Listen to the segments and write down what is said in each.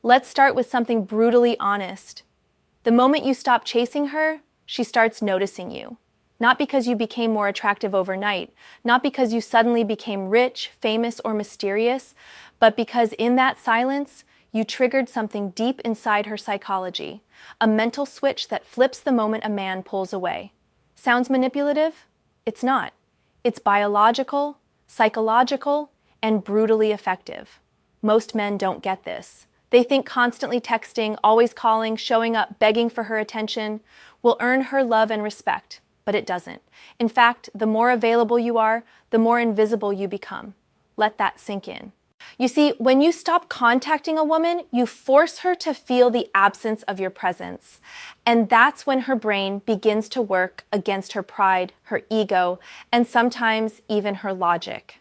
Let's start with something brutally honest. The moment you stop chasing her, she starts noticing you. Not because you became more attractive overnight, not because you suddenly became rich, famous, or mysterious, but because in that silence, you triggered something deep inside her psychology, a mental switch that flips the moment a man pulls away. Sounds manipulative? It's not. It's biological, psychological, and brutally effective. Most men don't get this. They think constantly texting, always calling, showing up, begging for her attention will earn her love and respect, but it doesn't. In fact, the more available you are, the more invisible you become. Let that sink in. You see, when you stop contacting a woman, you force her to feel the absence of your presence. And that's when her brain begins to work against her pride, her ego, and sometimes even her logic.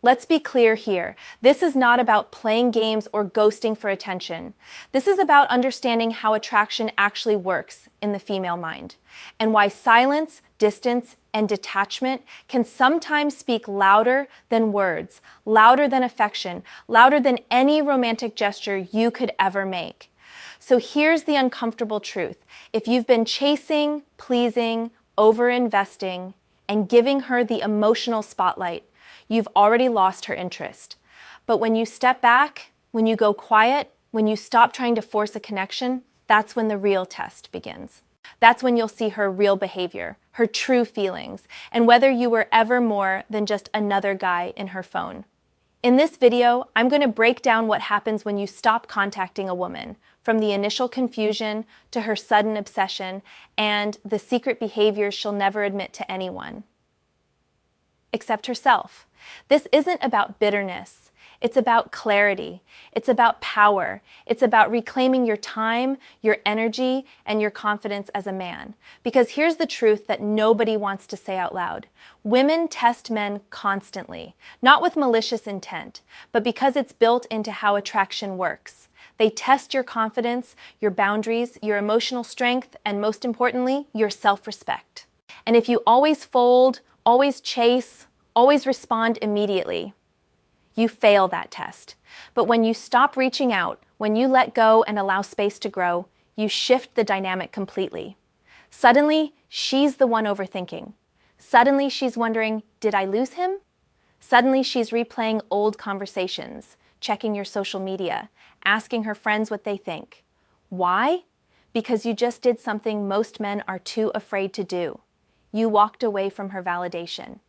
Let's be clear here. This is not about playing games or ghosting for attention. This is about understanding how attraction actually works in the female mind, and why silence, distance, and detachment can sometimes speak louder than words, louder than affection, louder than any romantic gesture you could ever make. So here's the uncomfortable truth. If you've been chasing, pleasing, over-investing, and giving her the emotional spotlight, you've already lost her interest. But when you step back, when you go quiet, when you stop trying to force a connection, that's when the real test begins. That's when you'll see her real behavior, her true feelings, and whether you were ever more than just another guy in her phone. In this video, I'm going to break down what happens when you stop contacting a woman, from the initial confusion to her sudden obsession and the secret behaviors she'll never admit to anyone, except herself. This isn't about bitterness. It's about clarity. It's about power. It's about reclaiming your time, your energy, and your confidence as a man. Because here's the truth that nobody wants to say out loud. Women test men constantly, not with malicious intent, but because it's built into how attraction works. They test your confidence, your boundaries, your emotional strength, and most importantly, your self-respect. And if you always fold, always chase, always respond immediately, you fail that test. But when you stop reaching out, when you let go and allow space to grow, you shift the dynamic completely. Suddenly, she's the one overthinking. Suddenly, she's wondering, did I lose him? Suddenly, she's replaying old conversations, checking your social media, asking her friends what they think. Why? Because you just did something most men are too afraid to do. You walked away from her validation.